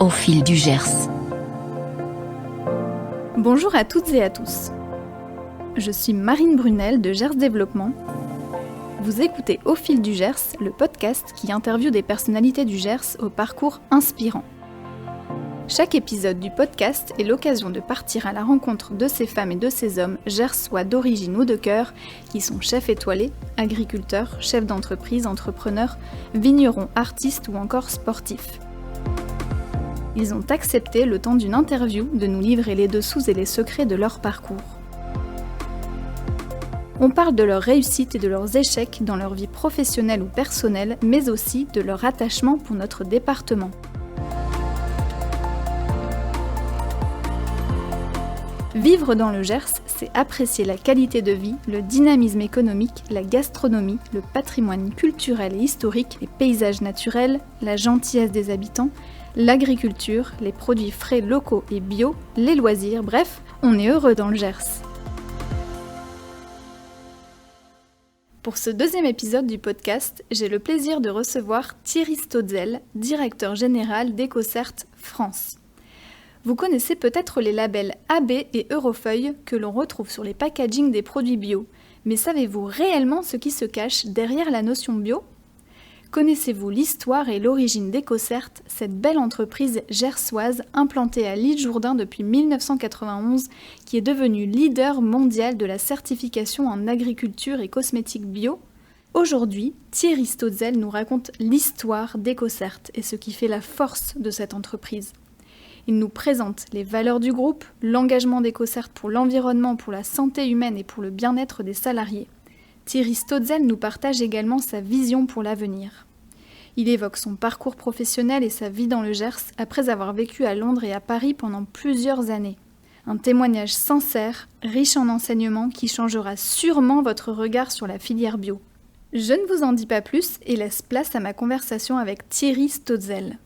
au fil du Gers. Bonjour à toutes et à tous. Je suis Marine Brunel de Gers Développement. Vous écoutez Au fil du Gers, le podcast qui interviewe des personnalités du Gers au parcours inspirant. Chaque épisode du podcast est l'occasion de partir à la rencontre de ces femmes et de ces hommes gersois d'origine ou de cœur qui sont chefs étoilés, agriculteurs, chefs d'entreprise, entrepreneurs, vignerons, artistes ou encore sportifs. Ils ont accepté, le temps d'une interview, de nous livrer les dessous et les secrets de leur parcours. On parle de leurs réussites et de leurs échecs dans leur vie professionnelle ou personnelle, mais aussi de leur attachement pour notre département. Vivre dans le Gers, c'est apprécier la qualité de vie, le dynamisme économique, la gastronomie, le patrimoine culturel et historique, les paysages naturels, la gentillesse des habitants, l'agriculture, les produits frais locaux et bio, les loisirs, bref, on est heureux dans le Gers. Pour ce deuxième épisode du podcast, j'ai le plaisir de recevoir Thierry Stotzel, directeur général d'Ecocert France. Vous connaissez peut-être les labels AB et Eurofeuille que l'on retrouve sur les packagings des produits bio, mais savez-vous réellement ce qui se cache derrière la notion bio ? Connaissez-vous l'histoire et l'origine d'Ecocert, cette belle entreprise gersoise implantée à l'île Jourdain depuis 1991 qui est devenue leader mondial de la certification en agriculture et cosmétiques bio ? Aujourd'hui, Thierry Stotzel nous raconte l'histoire d'Ecocert et ce qui fait la force de cette entreprise. Il nous présente les valeurs du groupe, l'engagement d'Ecocert pour l'environnement, pour la santé humaine et pour le bien-être des salariés. Thierry Stotzel nous partage également sa vision pour l'avenir. Il évoque son parcours professionnel et sa vie dans le Gers après avoir vécu à Londres et à Paris pendant plusieurs années. Un témoignage sincère, riche en enseignements qui changera sûrement votre regard sur la filière bio. Je ne vous en dis pas plus et laisse place à ma conversation avec Thierry Stotzel.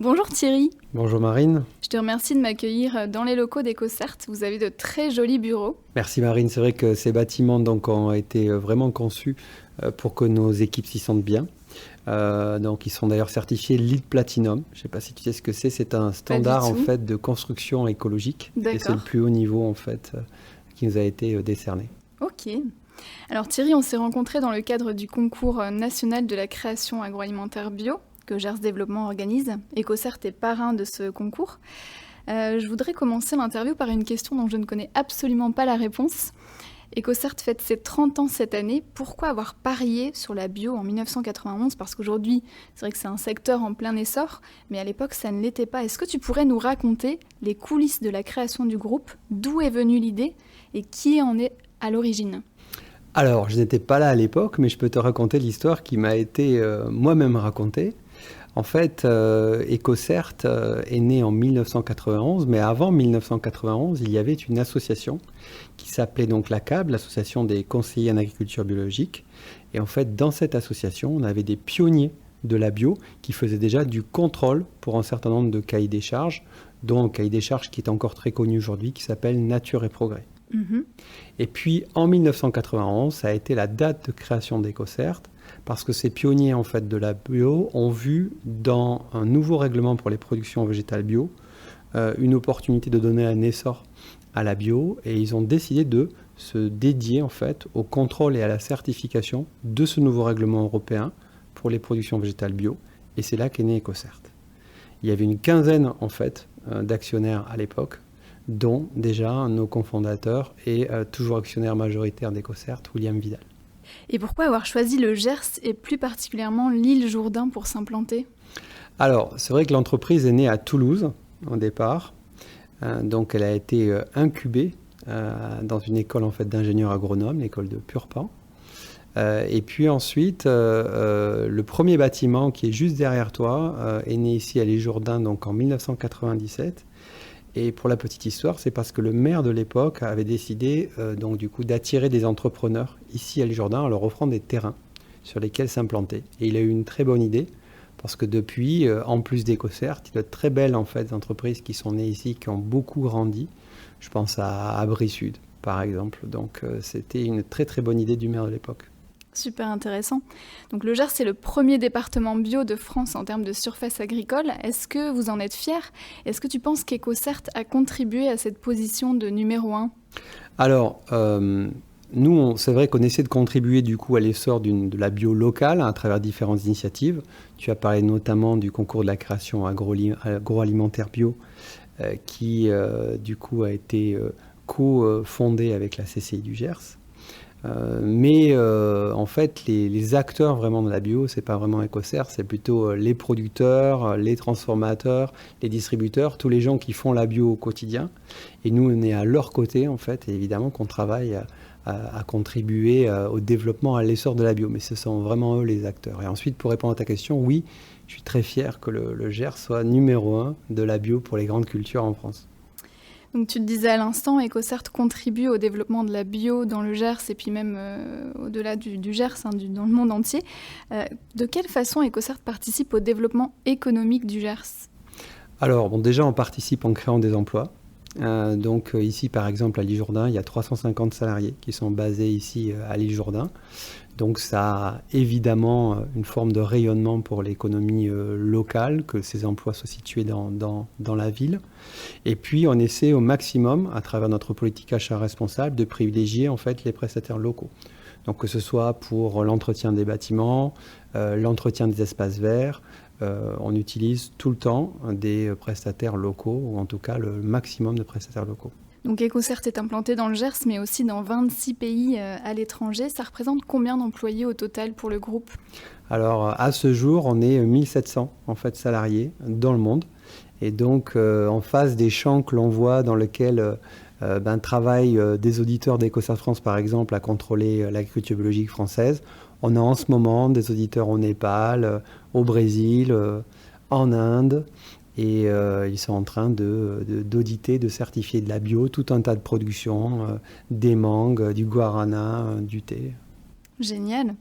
Bonjour Thierry. Bonjour Marine. Je te remercie de m'accueillir dans les locaux d'Ecocert. Vous avez de très jolis bureaux. Merci Marine. C'est vrai que ces bâtiments ont été vraiment conçus pour que nos équipes s'y sentent bien. Ils sont d'ailleurs certifiés LEED Platinum. Je ne sais pas si tu sais ce que c'est. C'est un standard en fait de construction écologique. D'accord. Et c'est le plus haut niveau en fait qui nous a été décerné. Ok. Alors Thierry, on s'est rencontrés dans le cadre du concours national de la création agroalimentaire bio que Gers Développement organise. Ecocert est parrain de ce concours. Je voudrais commencer l'interview par une question dont je ne connais absolument pas la réponse. Ecocert fête ses 30 ans cette année. Pourquoi avoir parié sur la bio en 1991 ? Parce qu'aujourd'hui, c'est vrai que c'est un secteur en plein essor, mais à l'époque, ça ne l'était pas. Est-ce que tu pourrais nous raconter les coulisses de la création du groupe, d'où est venue l'idée et qui en est à l'origine ? Alors, je n'étais pas là à l'époque, mais je peux te raconter l'histoire qui m'a été moi-même racontée. En fait, Ecocert est né en 1991, mais avant 1991, il y avait une association qui s'appelait donc l'ACAB, l'Association des conseillers en agriculture biologique. Et en fait, dans cette association, on avait des pionniers de la bio qui faisaient déjà du contrôle pour un certain nombre de cahiers des charges, dont un cahier des charges qui est encore très connu aujourd'hui, qui s'appelle Nature et Progrès. Et puis, en 1991, ça a été la date de création d'Ecocert, parce que ces pionniers en fait, de la bio ont vu dans un nouveau règlement pour les productions végétales bio une opportunité de donner un essor à la bio, et ils ont décidé de se dédier en fait, au contrôle et à la certification de ce nouveau règlement européen pour les productions végétales bio, et c'est là qu'est né Ecocert. Il y avait une quinzaine en fait, d'actionnaires à l'époque, dont déjà nos cofondateurs et toujours actionnaire majoritaire d'Ecocert, William Vidal. Et pourquoi avoir choisi le Gers et plus particulièrement l'île Jourdain pour s'implanter ? Alors, c'est vrai que l'entreprise est née à Toulouse au départ. Donc, elle a été incubée dans une école en fait, d'ingénieurs agronomes, l'école de Purpan. Et puis ensuite, le premier bâtiment qui est juste derrière toi est né ici à l'île Jourdain donc en 1997. Et pour la petite histoire, c'est parce que le maire de l'époque avait décidé d'attirer des entrepreneurs ici à l'île Jourdain en leur offrant des terrains sur lesquels s'implanter. Et il a eu une très bonne idée parce que depuis, en plus d'Ecocert, il y a de très belles en fait, entreprises qui sont nées ici, qui ont beaucoup grandi. Je pense à Abri Sud, par exemple. Donc c'était une très très bonne idée du maire de l'époque. Super intéressant. Donc le Gers, c'est le premier département bio de France en termes de surface agricole. Est-ce que vous en êtes fier? Est-ce que tu penses qu'EcoCert a contribué à cette position de numéro 1? Alors, nous, c'est vrai qu'on essaie de contribuer du coup à l'essor de la bio locale à travers différentes initiatives. Tu as parlé notamment du concours de la création agroalimentaire bio qui du coup a été co-fondé avec la CCI du Gers. Mais en fait, les acteurs vraiment de la bio, c'est pas vraiment EcoCert, c'est plutôt les producteurs, les transformateurs, les distributeurs, tous les gens qui font la bio au quotidien. Et nous, on est à leur côté, en fait, et évidemment qu'on travaille à contribuer au développement, à l'essor de la bio. Mais ce sont vraiment eux les acteurs. Et ensuite, pour répondre à ta question, oui, je suis très fier que le Gers soit numéro 1 de la bio pour les grandes cultures en France. Donc tu te disais à l'instant, EcoCert contribue au développement de la bio dans le Gers et puis même au-delà du Gers, dans le monde entier. De quelle façon EcoCert participe au développement économique du Gers? Alors, déjà, on participe en créant des emplois. Donc ici, par exemple, à l'Isle-Jourdain, il y a 350 salariés qui sont basés ici à l'Isle-Jourdain. Donc ça a évidemment une forme de rayonnement pour l'économie locale, que ces emplois soient situés dans la ville. Et puis on essaie au maximum, à travers notre politique achat responsable, de privilégier en fait les prestataires locaux. Donc que ce soit pour l'entretien des bâtiments, l'entretien des espaces verts, on utilise tout le temps des prestataires locaux, ou en tout cas le maximum de prestataires locaux. Donc EcoCert est implanté dans le Gers, mais aussi dans 26 pays à l'étranger. Ça représente combien d'employés au total pour le groupe? Alors à ce jour, on est 1700 en fait, salariés dans le monde. Et donc en face des champs que l'on voit dans lesquels travaillent des auditeurs d'EcoCert France, par exemple, à contrôler l'agriculture biologique française, on a en ce moment des auditeurs au Népal, au Brésil, en Inde. Et ils sont en train d'auditer, de certifier de la bio, tout un tas de productions, des mangues, du guarana, du thé. Génial.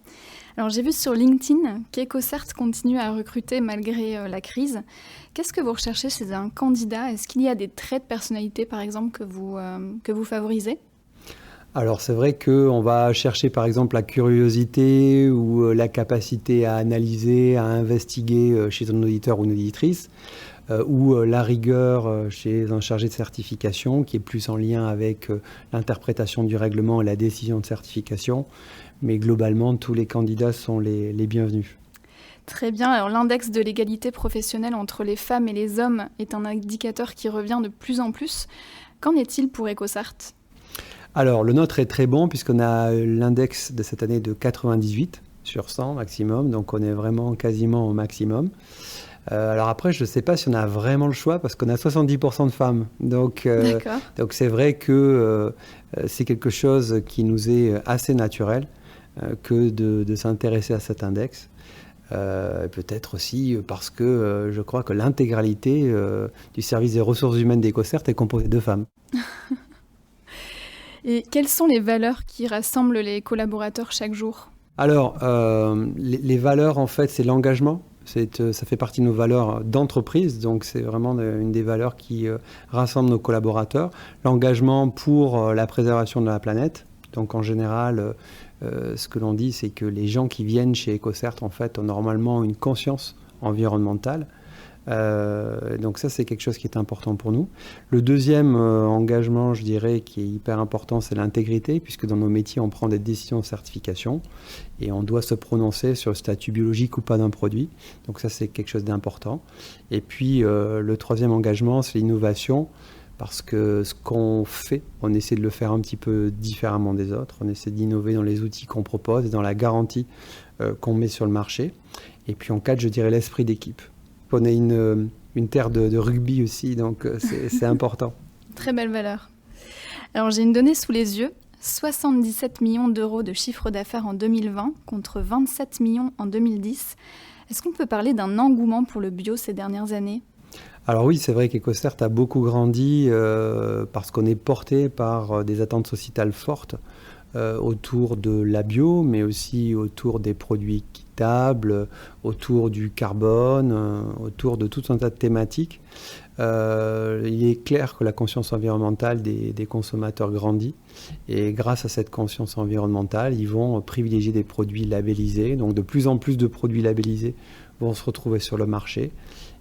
Alors j'ai vu sur LinkedIn qu'EcoCert continue à recruter malgré la crise. Qu'est-ce que vous recherchez chez un candidat? Est-ce qu'il y a des traits de personnalité, par exemple, que vous favorisez? Alors c'est vrai qu'on va chercher par exemple la curiosité ou la capacité à analyser, à investiguer chez un auditeur ou une auditrice. Ou la rigueur chez un chargé de certification qui est plus en lien avec l'interprétation du règlement et la décision de certification. Mais globalement, tous les candidats sont les bienvenus. Très bien. Alors l'index de l'égalité professionnelle entre les femmes et les hommes est un indicateur qui revient de plus en plus. Qu'en est-il pour EcoCert? Alors le nôtre est très bon puisqu'on a l'index de cette année de 98 sur 100 maximum. Donc on est vraiment quasiment au maximum. Alors après, je ne sais pas si on a vraiment le choix parce qu'on a 70% de femmes. Donc c'est vrai que c'est quelque chose qui nous est assez naturel que de s'intéresser à cet index. Peut-être aussi parce que je crois que l'intégralité du service des ressources humaines d'EcoCert est composée de femmes. Et quelles sont les valeurs qui rassemblent les collaborateurs chaque jour? Alors, les valeurs, en fait, c'est l'engagement. Ça fait partie de nos valeurs d'entreprise, donc c'est vraiment une des valeurs qui rassemble nos collaborateurs. L'engagement pour la préservation de la planète. Donc en général, ce que l'on dit, c'est que les gens qui viennent chez EcoCert, en fait, ont normalement une conscience environnementale. Donc ça, c'est quelque chose qui est important pour nous. Le deuxième engagement, je dirais, qui est hyper important, c'est l'intégrité, puisque dans nos métiers, on prend des décisions de certification et on doit se prononcer sur le statut biologique ou pas d'un produit. Donc ça, c'est quelque chose d'important. Et puis, le troisième engagement, c'est l'innovation, parce que ce qu'on fait, on essaie de le faire un petit peu différemment des autres. On essaie d'innover dans les outils qu'on propose et dans la garantie qu'on met sur le marché. Et puis en quatre, je dirais l'esprit d'équipe. On est une terre de rugby aussi, donc c'est important. Très belle valeur. Alors j'ai une donnée sous les yeux. 77 millions d'euros de chiffre d'affaires en 2020 contre 27 millions en 2010. Est-ce qu'on peut parler d'un engouement pour le bio ces dernières années ? Alors oui, c'est vrai qu'EcoCert a beaucoup grandi parce qu'on est porté par des attentes sociétales fortes autour de la bio, mais aussi autour des produits équitable, autour du carbone, autour de tout un tas de thématiques. Il est clair que la conscience environnementale des consommateurs grandit et grâce à cette conscience environnementale, ils vont privilégier des produits labellisés. Donc de plus en plus de produits labellisés vont se retrouver sur le marché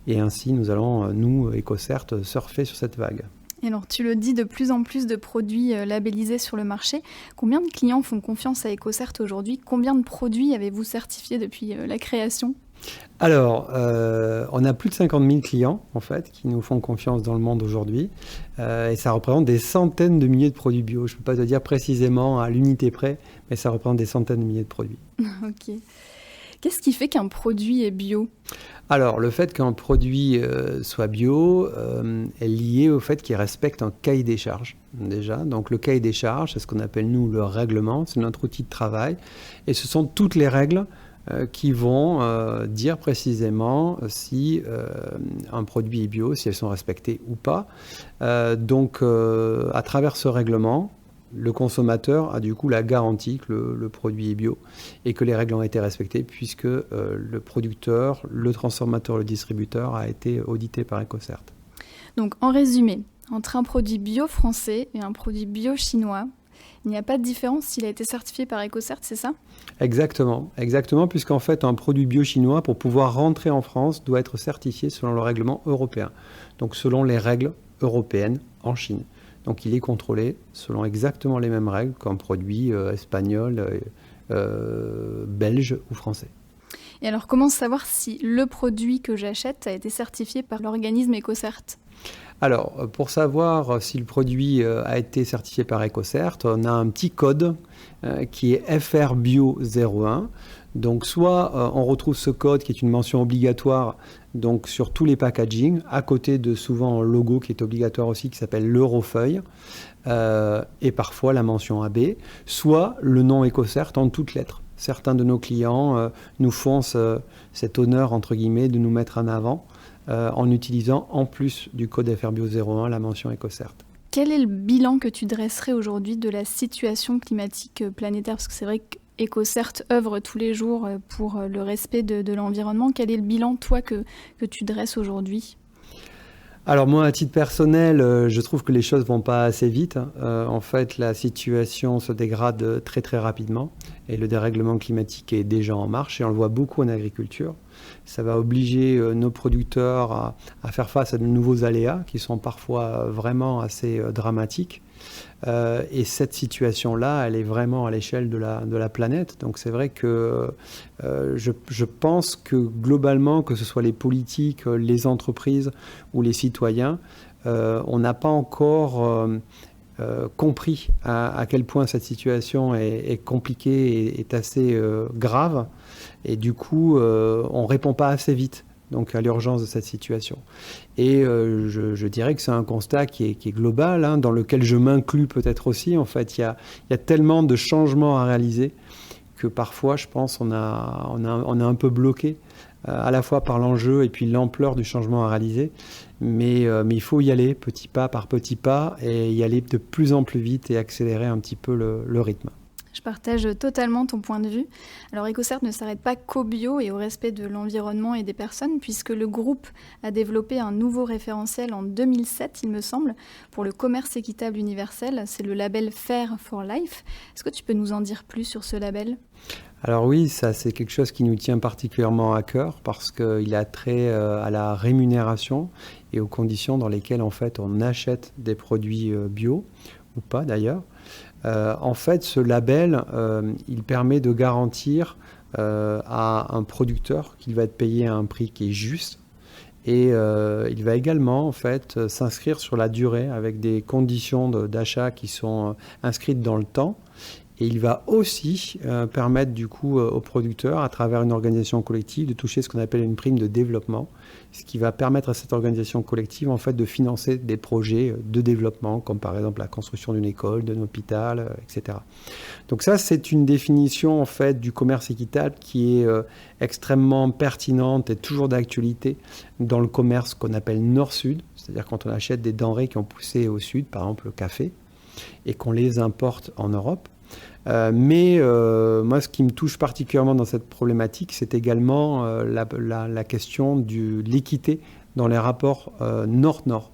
et ainsi nous allons, nous, EcoCert, surfer sur cette vague. Et alors tu le dis, de plus en plus de produits labellisés sur le marché. Combien de clients font confiance à EcoCert aujourd'hui ? Combien de produits avez-vous certifiés depuis la création ? Alors, on a plus de 50 000 clients, en fait, qui nous font confiance dans le monde aujourd'hui. Et ça représente des centaines de milliers de produits bio. Je ne peux pas te dire précisément à l'unité près, mais ça représente des centaines de milliers de produits. Ok. Qu'est-ce qui fait qu'un produit est bio ? Alors, le fait qu'un produit soit bio est lié au fait qu'il respecte un cahier des charges, déjà. Donc, le cahier des charges, c'est ce qu'on appelle, nous, le règlement. C'est notre outil de travail. Et ce sont toutes les règles qui vont dire précisément si un produit est bio, si elles sont respectées ou pas. Donc, à travers ce règlement, le consommateur a du coup la garantie que le produit est bio et que les règles ont été respectées puisque le producteur, le transformateur, le distributeur a été audité par EcoCert. Donc, en résumé, entre un produit bio français et un produit bio chinois, il n'y a pas de différence s'il a été certifié par EcoCert, c'est ça ? Exactement, puisqu'en fait, un produit bio chinois, pour pouvoir rentrer en France, doit être certifié selon le règlement européen. Donc, selon les règles européennes en Chine. Donc, il est contrôlé selon exactement les mêmes règles qu'un produit espagnol, belge ou français. Et alors, comment savoir si le produit que j'achète a été certifié par l'organisme EcoCert ? Alors, pour savoir si le produit a été certifié par EcoCert, on a un petit code qui est FRBio01. Donc, soit on retrouve ce code qui est une mention obligatoire donc, sur tous les packaging, à côté de souvent un logo qui est obligatoire aussi, qui s'appelle l'Eurofeuille, et parfois la mention AB, soit le nom EcoCert en toutes lettres. Certains de nos clients nous font cet honneur, entre guillemets, de nous mettre en avant en utilisant en plus du code FRBio01 la mention EcoCert. Quel est le bilan que tu dresserais aujourd'hui de la situation climatique planétaire ? Parce que c'est vrai qu'EcoCert œuvre tous les jours pour le respect de l'environnement. Quel est le bilan, toi, que tu dresses aujourd'hui ? Alors moi, à titre personnel, je trouve que les choses vont pas assez vite. En fait, la situation se dégrade très très rapidement et le dérèglement climatique est déjà en marche et on le voit beaucoup en agriculture. Ça va obliger nos producteurs à faire face à de nouveaux aléas qui sont parfois vraiment assez dramatiques. Et cette situation-là, elle est vraiment à l'échelle de la planète. Donc c'est vrai que je pense que globalement, que ce soit les politiques, les entreprises ou les citoyens, on n'a pas encore compris à quel point cette situation est compliquée et est assez grave. Et du coup, on ne répond pas assez vite donc à l'urgence de cette situation. Et je dirais que c'est un constat qui est global, hein, dans lequel je m'inclus peut-être aussi. En fait, il y a tellement de changements à réaliser que parfois, je pense, on est un peu bloqué, à la fois par l'enjeu et puis l'ampleur du changement à réaliser. Mais il faut y aller petit pas par petit pas et y aller de plus en plus vite et accélérer un petit peu le rythme. Je partage totalement ton point de vue. Alors EcoCert ne s'arrête pas qu'au bio et au respect de l'environnement et des personnes, puisque le groupe a développé un nouveau référentiel en 2007, il me semble, pour le commerce équitable universel. C'est le label Fair for Life. Est-ce que tu peux nous en dire plus sur ce label ? Alors oui, ça c'est quelque chose qui nous tient particulièrement à cœur parce qu'il a trait à la rémunération et aux conditions dans lesquelles en fait on achète des produits bio ou pas d'ailleurs. En fait, ce label, il permet de garantir à un producteur qu'il va être payé à un prix qui est juste et il va également en fait s'inscrire sur la durée avec des conditions d'achat qui sont inscrites dans le temps. Et il va aussi permettre du coup aux producteurs, à travers une organisation collective, de toucher ce qu'on appelle une prime de développement, ce qui va permettre à cette organisation collective en fait de financer des projets de développement, comme par exemple la construction d'une école, d'un hôpital, etc. Donc ça, c'est une définition en fait du commerce équitable qui est extrêmement pertinente et toujours d'actualité dans le commerce qu'on appelle Nord-Sud, c'est-à-dire quand on achète des denrées qui ont poussé au Sud, par exemple le café, et qu'on les importe en Europe. Mais moi, ce qui me touche particulièrement dans cette problématique, c'est également la question de l'équité dans les rapports nord-nord.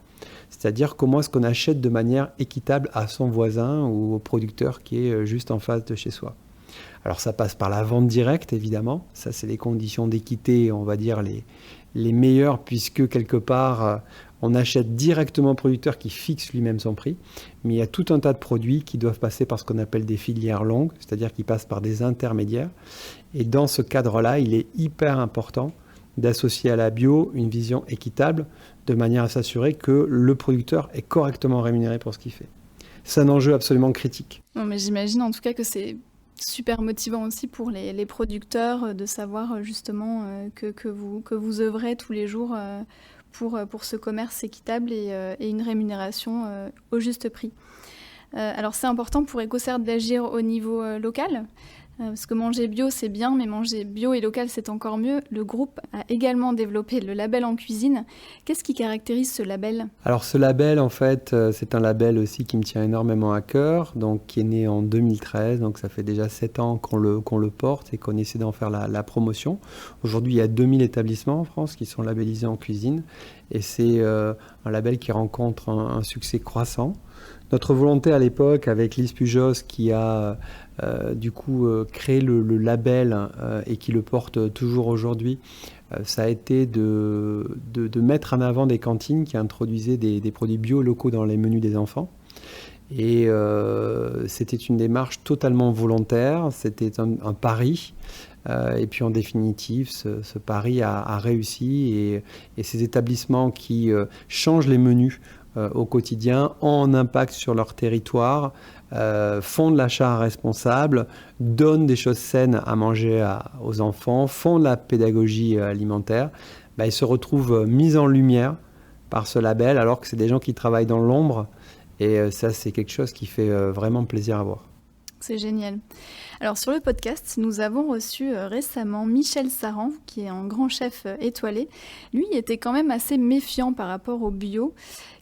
C'est-à-dire comment est-ce qu'on achète de manière équitable à son voisin ou au producteur qui est juste en face de chez soi. Alors ça passe par la vente directe, évidemment. Ça, c'est les conditions d'équité, on va dire, les meilleures, puisque quelque part, on achète directement au producteur qui fixe lui-même son prix. Mais il y a tout un tas de produits qui doivent passer par ce qu'on appelle des filières longues, c'est-à-dire qui passent par des intermédiaires. Et dans ce cadre-là, il est hyper important d'associer à la bio une vision équitable, de manière à s'assurer que le producteur est correctement rémunéré pour ce qu'il fait. C'est un enjeu absolument critique. Non, mais j'imagine en tout cas que c'est super motivant aussi pour les producteurs de savoir justement que vous œuvrez tous les jours pour ce commerce équitable et une rémunération au juste prix. Alors c'est important pour EcoCert d'agir au niveau local. Parce que manger bio, c'est bien, mais manger bio et local, c'est encore mieux. Le groupe a également développé le label en cuisine. Qu'est-ce qui caractérise ce label ? Alors ce label, en fait, c'est un label aussi qui me tient énormément à cœur, donc qui est né en 2013, donc ça fait déjà 7 ans qu'on le porte et qu'on essaie d'en faire la promotion. Aujourd'hui, il y a 2000 établissements en France qui sont labellisés en cuisine, et c'est un label qui rencontre un succès croissant. Notre volonté à l'époque, avec Lise Pujos, qui a créé le label et qui le porte toujours aujourd'hui, ça a été de mettre en avant des cantines qui introduisaient des produits bio locaux dans les menus des enfants. Et c'était une démarche totalement volontaire, c'était un pari. Et puis en définitive, ce pari a réussi et ces établissements qui changent les menus au quotidien ont un impact sur leur territoire, font de l'achat responsable, donnent des choses saines à manger aux enfants, font de la pédagogie alimentaire, ils se retrouvent mis en lumière par ce label alors que c'est des gens qui travaillent dans l'ombre et ça c'est quelque chose qui fait vraiment plaisir à voir. C'est génial. Alors sur le podcast, nous avons reçu récemment Michel Saran, qui est un grand chef étoilé. Lui était quand même assez méfiant par rapport au bio.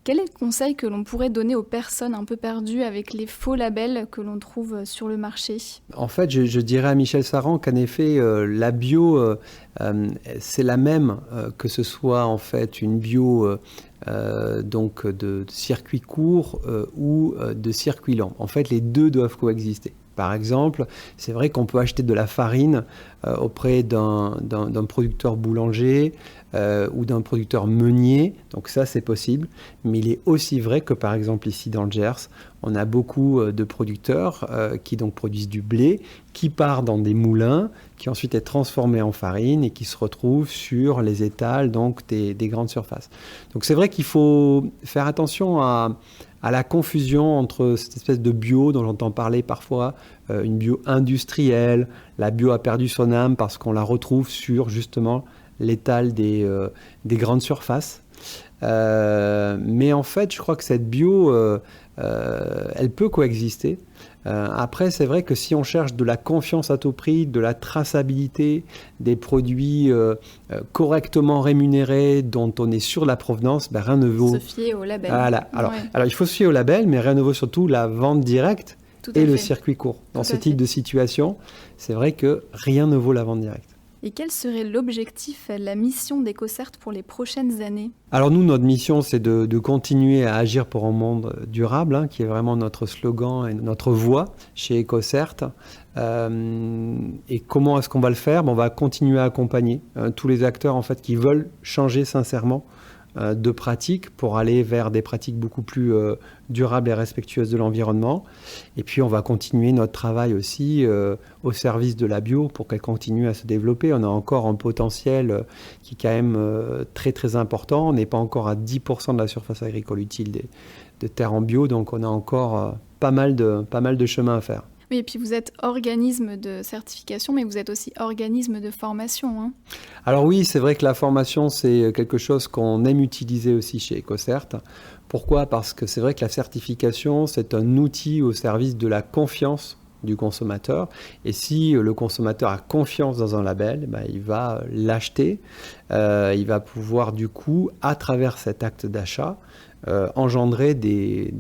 Quel est le conseil que l'on pourrait donner aux personnes un peu perdues avec les faux labels que l'on trouve sur le marché ? En fait, je dirais à Michel Saran qu'en effet, la bio, c'est la même que ce soit en fait une bio donc de circuit court ou de circuit lent. En fait, les deux doivent coexister. Par exemple, c'est vrai qu'on peut acheter de la farine auprès d'un producteur boulanger ou d'un producteur meunier, donc ça c'est possible, mais il est aussi vrai que par exemple ici dans le Gers, on a beaucoup de producteurs qui donc produisent du blé, qui part dans des moulins, qui ensuite est transformé en farine et qui se retrouve sur les étals donc des grandes surfaces. Donc c'est vrai qu'il faut faire attention à la confusion entre cette espèce de bio dont j'entends parler parfois, une bio industrielle, la bio a perdu son âme parce qu'on la retrouve sur justement l'étal des grandes surfaces. Mais en fait, je crois que cette bio, elle peut coexister. Après, c'est vrai que si on cherche de la confiance à tout prix, de la traçabilité, des produits correctement rémunérés, dont on est sûr de la provenance, rien ne vaut... Se fier au label. Voilà. Alors, il faut se fier au label, mais rien ne vaut surtout la vente directe et le circuit court. Dans ce type de situation, c'est vrai que rien ne vaut la vente directe. Et quel serait l'objectif, la mission d'EcoCert pour les prochaines années ? Alors nous, notre mission, c'est de continuer à agir pour un monde durable, qui est vraiment notre slogan et notre voix chez EcoCert. Et comment est-ce qu'on va le faire ? On va continuer à accompagner tous les acteurs en fait, qui veulent changer sincèrement de pratiques pour aller vers des pratiques beaucoup plus durables et respectueuses de l'environnement. Et puis, on va continuer notre travail aussi au service de la bio pour qu'elle continue à se développer. On a encore un potentiel qui est quand même très, très important. On n'est pas encore à 10% de la surface agricole utile de terres en bio, donc on a encore pas mal de chemin à faire. Oui, et puis vous êtes organisme de certification, mais vous êtes aussi organisme de formation. Alors oui, c'est vrai que la formation, c'est quelque chose qu'on aime utiliser aussi chez EcoCert. Pourquoi ? Parce que c'est vrai que la certification, c'est un outil au service de la confiance du consommateur. Et si le consommateur a confiance dans un label, il va l'acheter. Il va pouvoir du coup, à travers cet acte d'achat, engendrer des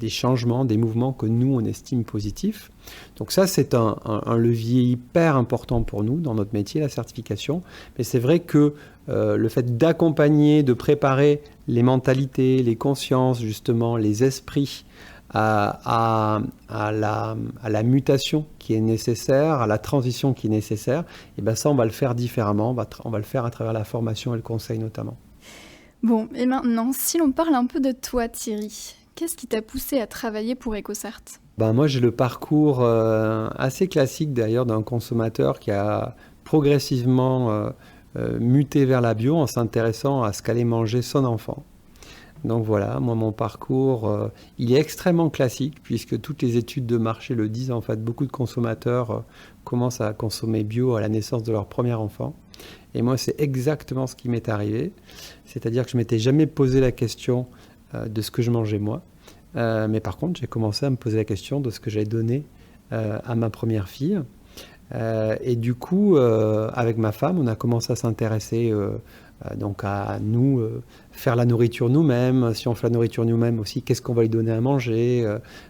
changements, des mouvements que nous, on estime positifs. Donc ça, c'est un levier hyper important pour nous dans notre métier, la certification. Mais c'est vrai que le fait d'accompagner, de préparer les mentalités, les consciences, justement, les esprits à la mutation qui est nécessaire, à la transition qui est nécessaire, et ça, on va le faire différemment. On va le faire à travers la formation et le conseil notamment. Bon, et maintenant, si l'on parle un peu de toi, Thierry, qu'est-ce qui t'a poussé à travailler pour EcoCert ? Moi, j'ai le parcours assez classique d'ailleurs d'un consommateur qui a progressivement muté vers la bio en s'intéressant à ce qu'allait manger son enfant. Donc voilà, moi, mon parcours, il est extrêmement classique puisque toutes les études de marché le disent. En fait, beaucoup de consommateurs commencent à consommer bio à la naissance de leur premier enfant. Et moi, c'est exactement ce qui m'est arrivé. C'est-à-dire que je ne m'étais jamais posé la question de ce que je mangeais moi. Mais par contre, j'ai commencé à me poser la question de ce que j'allais donner à ma première fille. Et du coup, avec ma femme, on a commencé à s'intéresser donc à nous, faire la nourriture nous-mêmes. Si on fait la nourriture nous-mêmes aussi, qu'est-ce qu'on va lui donner à manger,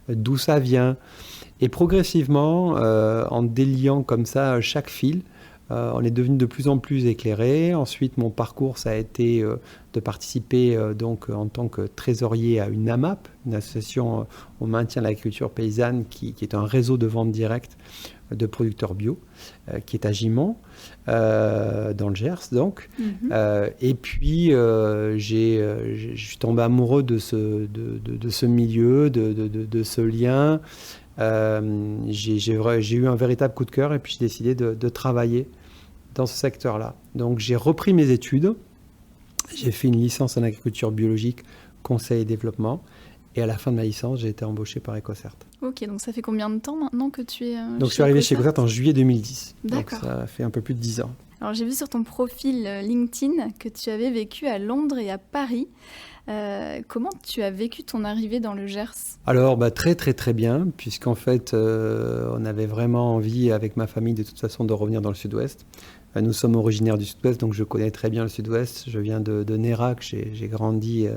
d'où ça vient. Et progressivement, en déliant comme ça chaque fil, on est devenu de plus en plus éclairé. Ensuite, mon parcours, ça a été de participer donc en tant que trésorier à une AMAP, une association au maintien de l'agriculture paysanne, qui est un réseau de vente directe de producteurs bio, qui est à Gimont, dans le Gers donc. Et puis, je suis tombé amoureux de ce milieu, de ce lien. J'ai eu un véritable coup de cœur et puis j'ai décidé de travailler dans ce secteur-là. Donc j'ai repris mes études, j'ai fait une licence en agriculture biologique, conseil et développement, et à la fin de ma licence, j'ai été embauché par EcoCert. Ok, donc ça fait combien de temps maintenant que tu es Donc je suis arrivé chez EcoCert en juillet 2010. D'accord. Donc ça fait un peu plus de 10 ans. Alors j'ai vu sur ton profil LinkedIn que tu avais vécu à Londres et à Paris. Comment tu as vécu ton arrivée dans le Gers ? Alors très très très bien, puisqu'en fait on avait vraiment envie avec ma famille de toute façon de revenir dans le sud-ouest. Nous sommes originaires du sud-ouest, donc je connais très bien le sud-ouest. Je viens de Nérac, j'ai grandi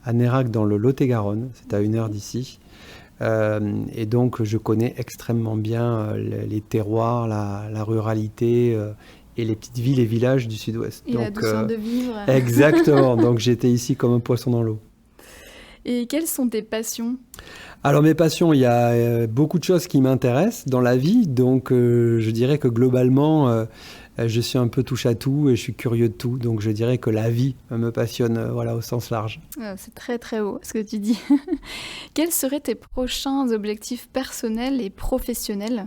à Nérac dans le Lot-et-Garonne, c'est à 1 heure d'ici. Et donc je connais extrêmement bien les terroirs, la ruralité et les petites villes et villages du sud-ouest. Et donc, la douceur de vivre. Exactement, donc j'étais ici comme un poisson dans l'eau. Et quelles sont tes passions ? Alors mes passions, il y a beaucoup de choses qui m'intéressent dans la vie, donc je dirais que globalement, je suis un peu touche à tout et je suis curieux de tout, donc je dirais que la vie me passionne au sens large. C'est très très haut ce que tu dis. Quels seraient tes prochains objectifs personnels et professionnels ?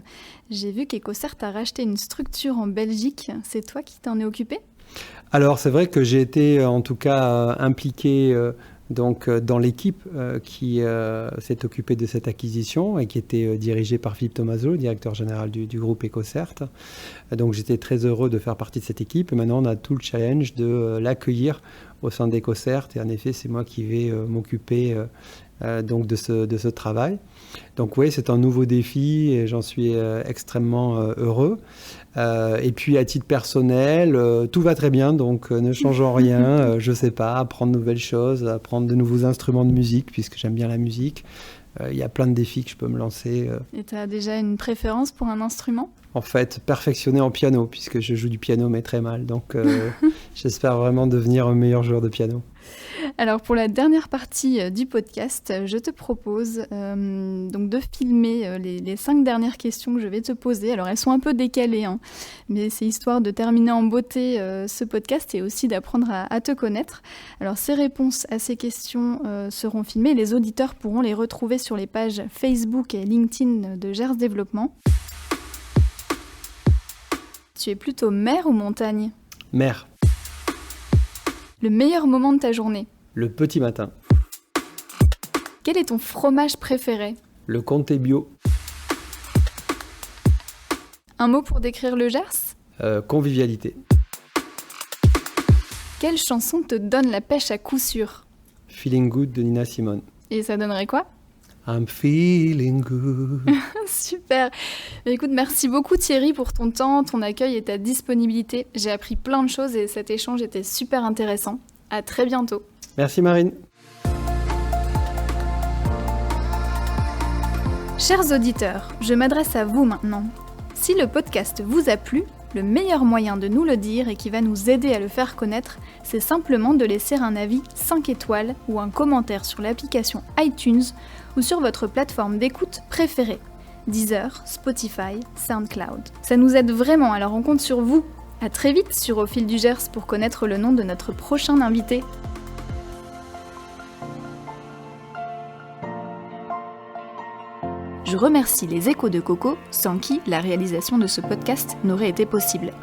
J'ai vu qu'EcoCert a racheté une structure en Belgique, c'est toi qui t'en es occupé ? Alors c'est vrai que j'ai été en tout cas impliqué donc dans l'équipe qui s'est occupée de cette acquisition et qui était dirigée par Philippe Tomaso, directeur général du groupe EcoCert. Donc j'étais très heureux de faire partie de cette équipe et maintenant on a tout le challenge de l'accueillir au sein d'EcoCert et en effet c'est moi qui vais m'occuper donc de ce travail. Donc oui, c'est un nouveau défi et j'en suis extrêmement heureux. Et puis à titre personnel, tout va très bien, donc ne changeons rien. Je sais pas, apprendre de nouvelles choses, apprendre de nouveaux instruments de musique, puisque j'aime bien la musique. Il y a plein de défis que je peux me lancer. Et tu as déjà une préférence pour un instrument ? En fait, perfectionner en piano, puisque je joue du piano, mais très mal. Donc j'espère vraiment devenir un meilleur joueur de piano. Alors pour la dernière partie du podcast, je te propose donc de filmer les 5 dernières questions que je vais te poser. Alors elles sont un peu décalées, mais c'est histoire de terminer en beauté ce podcast et aussi d'apprendre à te connaître. Alors ces réponses à ces questions seront filmées. Les auditeurs pourront les retrouver sur les pages Facebook et LinkedIn de Gers Développement. Tu es plutôt mer ou montagne ? Mer. Le meilleur moment de ta journée ? Le petit matin. Quel est ton fromage préféré ? Le comté bio. Un mot pour décrire le Gers ? Convivialité. Quelle chanson te donne la pêche à coup sûr ? Feeling Good de Nina Simone. Et ça donnerait quoi ? I'm feeling good. Super. Écoute, merci beaucoup Thierry pour ton temps, ton accueil et ta disponibilité. J'ai appris plein de choses et cet échange était super intéressant. À très bientôt. Merci Marine. Chers auditeurs, je m'adresse à vous maintenant. Si le podcast vous a plu, le meilleur moyen de nous le dire et qui va nous aider à le faire connaître, c'est simplement de laisser un avis 5 étoiles ou un commentaire sur l'application iTunes ou sur votre plateforme d'écoute préférée, Deezer, Spotify, SoundCloud. Ça nous aide vraiment, alors on compte sur vous. À très vite sur Au fil du Gers pour connaître le nom de notre prochain invité. Je remercie les Échos de Coco, sans qui la réalisation de ce podcast n'aurait été possible.